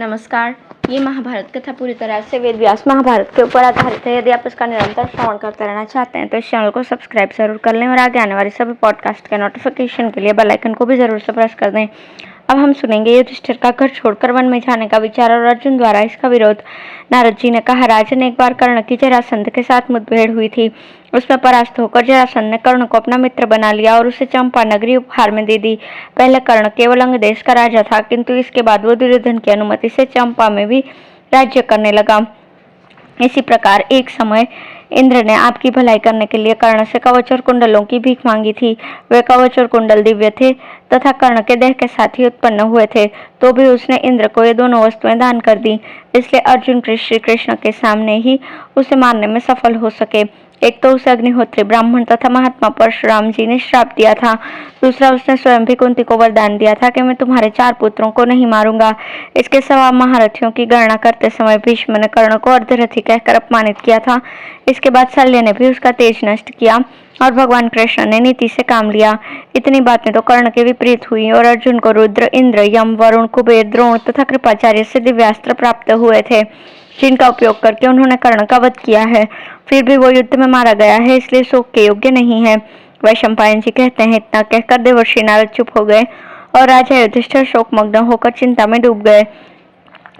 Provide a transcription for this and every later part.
नमस्कार। ये महाभारत कथा पूरी तरह से वेद व्यास महाभारत के ऊपर आधारित है। यदि आप इसका निरंतर श्रवण करते रहना चाहते हैं तो इस चैनल को सब्सक्राइब जरूर कर लें और आगे आने वाले सभी पॉडकास्ट के नोटिफिकेशन के लिए बेल आइकन को भी जरूर से प्रेस कर दें। अब हम सुनेंगे युधिष्ठिर का घर छोड़कर वन में जाने का विचार और अर्जुन द्वारा इसका विरोध। नारद जी ने कहा, राजन, एक बार कर्ण की जरासंध के साथ मुठभेड़ हुई थी। उसमें परास्त होकर जरासंध ने कर्ण को अपना मित्र बना लिया और उसे चंपा नगरी उपहार में दे दी। पहले कर्ण केवल अंग देश का राजा था, किंतु इसके बाद वो दुर्योधन की अनुमति से चंपा में भी राज्य करने लगा। इसी प्रकार एक समय इंद्र ने आपकी भलाई करने के लिए कर्ण से कवच और कुंडलों की भीख मांगी थी। वे कवच और कुंडल दिव्य थे तथा कर्ण के देह के साथ ही उत्पन्न हुए थे, तो भी उसने इंद्र को ये दोनों वस्तुएं दान कर दी। इसलिए अर्जुन श्री कृष्ण के सामने ही उसे मारने में सफल हो सके। एक तो उसे अग्निहोत्री ब्राह्मण तथा महात्मा परशुराम जी ने श्राप दिया था, दूसरा उसने स्वयं भी कुंती को वरदान दिया था कि मैं तुम्हारे 4 पुत्रों को नहीं मारूंगा। इसके सिवा महारथियों की गणना करते समय भीष्म ने कर्ण को अर्धरथी कहकर अपमानित किया था। इसके बाद शल्य ने भी उसका तेज नष्ट किया और भगवान कृष्ण ने नीति से काम लिया। इतनी बातें तो कर्ण के विपरीत हुई और अर्जुन को रुद्र, इंद्र, यम, वरुण, कुबेर, द्रोण तथा कृपाचार्य से दिव्यास्त्र प्राप्त हुए थे, जिनका उपयोग करके उन्होंने कर्ण का वध किया है। फिर भी वो युद्ध में मारा गया है, इसलिए शोक के योग्य नहीं है। वैशंपायन जी कहते हैं, इतना कहकर देवर्षि नारद चुप हो गए और राजा युधिष्ठिर शोकमग्न होकर चिंता में डूब गए।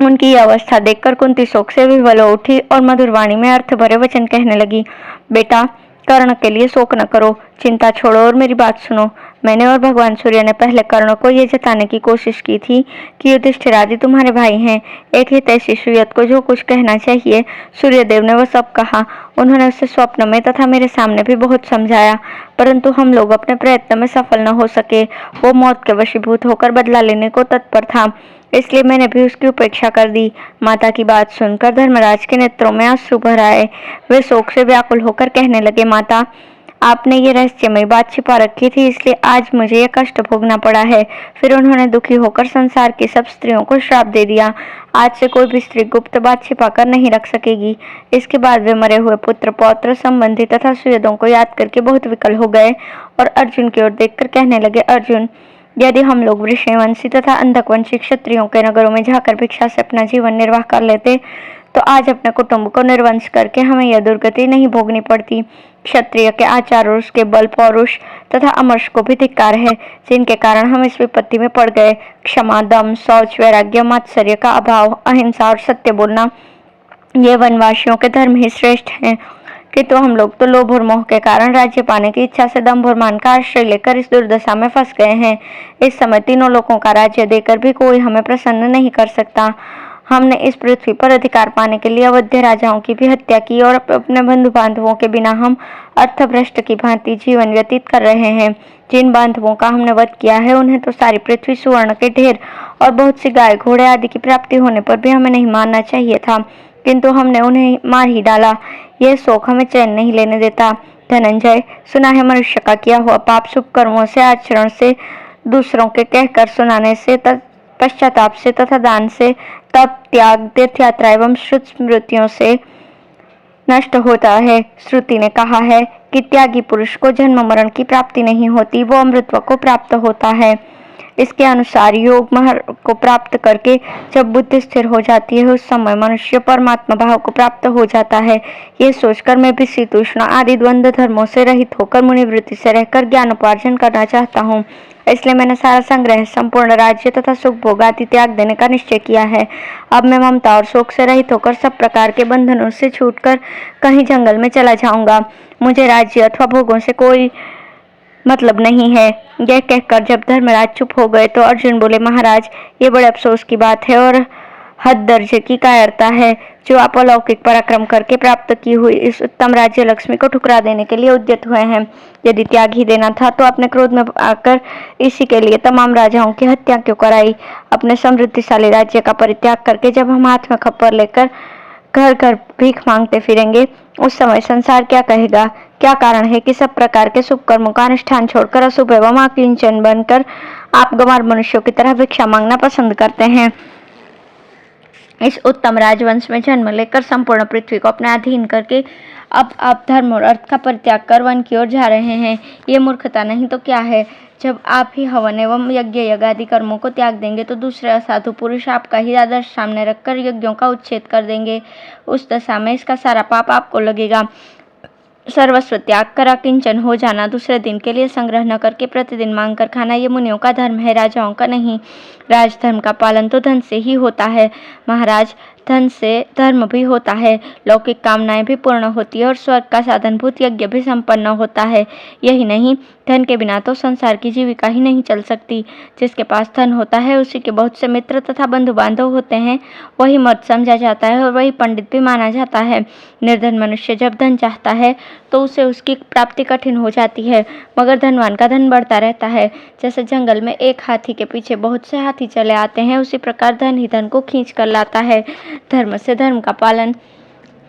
उनकी यह अवस्था देखकर कुंती शोक से विह्वल हो उठी और मधुर वाणी में अर्थ भरे वचन कहने लगी। बेटा, कर्ण के लिए शोक न करो, चिंता छोड़ो और मेरी बात सुनो। मैंने और भगवान सूर्य ने पहले कर्ण को ये जताने की कोशिश की थी कि युधिष्ठिर आदि तुम्हारे भाई हैं। एक ही तैसी सुयत को जो कुछ कहना चाहिए सूर्यदेव ने वह सब कहा। उन्होंने उसे स्वप्न में तथा मेरे सामने भी बहुत समझाया, परंतु हम लोग अपने प्रयत्न में सफल न हो सके। वो मौत के वशीभूत होकर बदला लेने को तत्पर था, इसलिए मैंने भी उसकी उपेक्षा कर दी। माता की बात सुनकर धर्मराज के नेत्रों में आंसू भर आए। वे शोक से व्याकुल होकर कहने लगे, माता, आपने ये रहस्यमय बात छिपा रखी थी, इसलिए आज मुझे यह कष्ट भोगना पड़ा है। फिर उन्होंने दुखी होकर संसार की सब स्त्रियों को श्राप दे दिया। आज से कोई भी स्त्री गुप्त बात छिपा कर नहीं रख सकेगी। इसके बाद वे मरे हुए पुत्र, पौत्र, संबंधी तथा सुहृदों को याद करके बहुत विकल हो गए और अर्जुन की ओर देखकर कहने लगे, अर्जुन, यदि हम लोग वृषवंशी तथा अंधकवंशी क्षत्रियों के नगरों में जाकर भिक्षा से अपना जीवन निर्वाह कर लेते तो आज अपने कुटुंब को निर्वंश करके हमें यह दुर्गति नहीं भोगनी पड़ती। क्षत्रिय के आचार और उसके बल, पौरुष तथा अमर्ष को भी धिक्कार है, जिनके कारण हम इस विपत्ति में पड़ गए। क्षमा, दम, शौच, वैराग्य, मात्सर्य का अभाव, अहिंसा और सत्य बोलना, ये वनवासियों के धर्म ही श्रेष्ठ हैं। किंतु हम लोग तो लोभ और मोह के कारण राज्य पाने की इच्छा से दंभ और मान का आश्रय लेकर इस दुर्दशा में फंस गए हैं। इस समय तीनों लोगों का राज्य देकर भी कोई हमें प्रसन्न नहीं कर सकता। हमने इस पृथ्वी पर अधिकार पाने के लिए अवध्य राजाओं की भी हत्या की और अपने बंधु बांधवों के बिना हम अर्थभ्रष्ट की भांति जीवन व्यतीत कर रहे हैं। जिन बांधवों का हमने वध किया है उन्हें तो सारी पृथ्वी सुवर्ण के ढेर और बहुत सी गाय, घोड़े आदि की प्राप्ति होने पर भी हमें नहीं मारना चाहिए था, किंतु हमने उन्हें मार ही डाला। यह शोक हमें चैन नहीं लेने देता। धनंजय, सुना है मनुष्य का किया हुआ पाप शुभ कर्मों से, आचरण से, दूसरों के कहकर सुनाने से, पश्चाताप से तथा दान से, तप, त्याग, तीर्थ यात्रा एवं श्रुत स्मृतियों से नष्ट होता है। श्रुति ने कहा है कि त्यागी पुरुष को जन्म मरण की प्राप्ति नहीं होती, वो अमृतत्व को प्राप्त होता है। इसके अनुसार योग मार्ग को प्राप्त करके जब बुद्धि स्थिर हो जाती है उस समय मनुष्य परमात्मा भाव को प्राप्त हो जाता है। ये सोचकर मैं भी शीतोष्ण आदि द्वंद्व धर्मों से रहित होकर मुनिवृत्ति से रहकर ज्ञान उपार्जन करना चाहता हूँ। इसलिए मैंने सारा संग्रह, संपूर्ण राज्य तथा सुख भोग आदि त्याग देने का निश्चय किया है। अब मैं ममता और शोक से रहित होकर सब प्रकार के बंधनों से छूटकर कहीं जंगल में चला जाऊंगा। मुझे राज्य अथवा भोगों से कोई मतलब नहीं है। यह कहकर जब धर्मराज चुप हो गए तो अर्जुन बोले, महाराज, ये बड़े अफसोस की बात है और हद दर्जे की कायरता है जो आप अलौकिक पराक्रम करके प्राप्त की हुई इस उत्तम राज्य लक्ष्मी को ठुकरा देने के लिए उद्यत हुए हैं। यदि त्याग ही देना था तो अपने क्रोध में आकर इसी के लिए तमाम राजाओं की हत्या क्यों कराई। अपने समृद्धिशाली राज्य का परित्याग करके जब हम हाथ में खप्पर लेकर घर घर भीख मांगते फिरेंगे उस समय संसार क्या कहेगा। क्या कारण है कि सब प्रकार के शुभ कर्मों का अनुष्ठान छोड़कर अशुभ एवं आकिंचन बनकर आप गंवार मनुष्यों की तरह भिक्षा मांगना पसंद करते हैं। इस उत्तम राजवंश में जन्म लेकर संपूर्ण पृथ्वी को अपने अधीन करके अब आप धर्म और अर्थ का परित्याग कर वन की ओर जा रहे हैं। ये मूर्खता नहीं तो क्या है? जब आप ही हवन एवं यज्ञ आदि कर्मों को त्याग देंगे तो दूसरे असाधु पुरुष आपका ही आदर्श सामने रखकर यज्ञों का उच्छेद कर देंगे। उस दशा में इसका सारा पाप आपको लगेगा। सर्वस्व त्याग कर अकिंचन हो जाना, दूसरे दिन के लिए संग्रह न करके प्रतिदिन मांग कर खाना, ये मुनियों का धर्म है, राजाओं का नहीं। राजधर्म का पालन तो धन से ही होता है महाराज। धन से धर्म भी होता है, लौकिक कामनाएं भी पूर्ण होती है और स्वर्ग का साधनभूत यज्ञ भी संपन्न होता है। यही नहीं, धन के बिना तो संसार की जीविका ही नहीं चल सकती। जिसके पास धन होता है उसी के बहुत से मित्र तथा बंधु बांधव होते हैं, वही मर्द समझा जाता है और वही पंडित भी माना जाता है। निर्धन मनुष्य जब धन चाहता है तो उसे उसकी प्राप्ति कठिन हो जाती है, मगर धनवान का धन बढ़ता रहता है। जैसे जंगल में एक हाथी के पीछे बहुत से हाथी चले आते हैं, उसी प्रकार धन ही धन को खींच कर लाता है। धर्म से धर्म का पालन,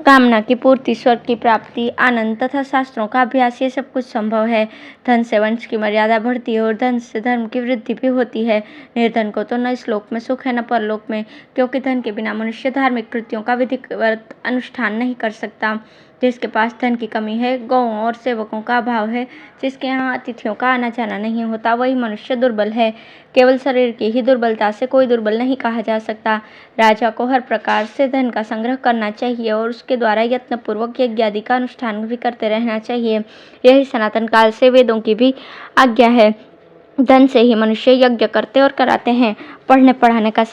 कामना की पूर्ति, स्वर्ग की प्राप्ति, आनंद तथा शास्त्रों का अभ्यास, ये सब कुछ संभव है। धन से वंश की मर्यादा बढ़ती है और धन से धर्म की वृद्धि भी होती है। निर्धन को तो न इस लोक में सुख है न परलोक में, क्योंकि धन के बिना मनुष्य धार्मिक कृत्यों का विधिवत अनुष्ठान नहीं कर सकता। जिसके पास धन की कमी है, गौओं और सेवकों का अभाव है, जिसके यहाँ अतिथियों का आना जाना नहीं होता, वही मनुष्य दुर्बल है। केवल शरीर की ही दुर्बलता से कोई दुर्बल नहीं कहा जा सकता। राजा को हर प्रकार से धन का संग्रह करना चाहिए और उसके द्वारा यत्नपूर्वक यज्ञ आदि का अनुष्ठान भी करते रहना चाहिए। यही सनातन काल से वेदों की भी आज्ञा है। धन से ही मनुष्य यज्ञ करते और कराते हैं। पढ़ने पढ़ाने का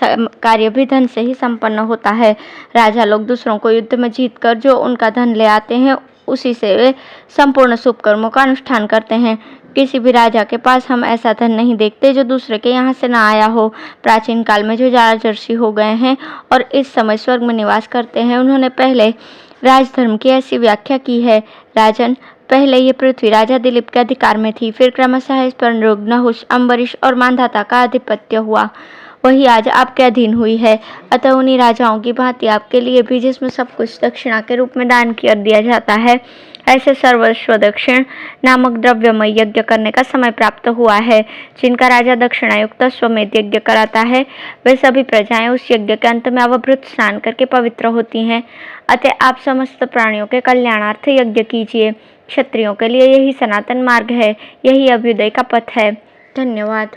कार्य भी धन से ही संपन्न होता है। राजा लोग दूसरों को युद्ध में जीतकर जो उनका धन ले आते हैं, उसी से वे संपूर्ण शुभ कर्मों का अनुष्ठान करते हैं। किसी भी राजा के पास हम ऐसा धन नहीं देखते जो दूसरे के यहाँ से ना आया हो। प्राचीन काल में जो राजर्षि हो गए हैं और इस समय स्वर्ग में निवास करते हैं, उन्होंने पहले राजधर्म की ऐसी व्याख्या की है। राजन, पहले ये पृथ्वी राजा दिलीप के अधिकार में थी, फिर क्रमशः इस पर नृग, नहुष, अम्बरीश और मांधाता का आधिपत्य हुआ, वही आज आपके अधीन हुई है। अतः उन्हीं राजाओं की भांति आपके लिए भी, जिसमें सब कुछ दक्षिणा के रूप में दान कर दिया जाता है, ऐसे सर्वस्व दक्षिण नामक द्रव्यमय यज्ञ करने का समय प्राप्त हुआ है। जिनका राजा दक्षिणायुक्त अश्वमेध यज्ञ कराता है, वे सभी प्रजाएं उस यज्ञ के अंत में अवभृत स्नान करके पवित्र होती हैं। अतः आप समस्त प्राणियों के कल्याणार्थ यज्ञ कीजिए। क्षत्रियों के लिए यही सनातन मार्ग है, यही अभ्युदय का पथ है। धन्यवाद।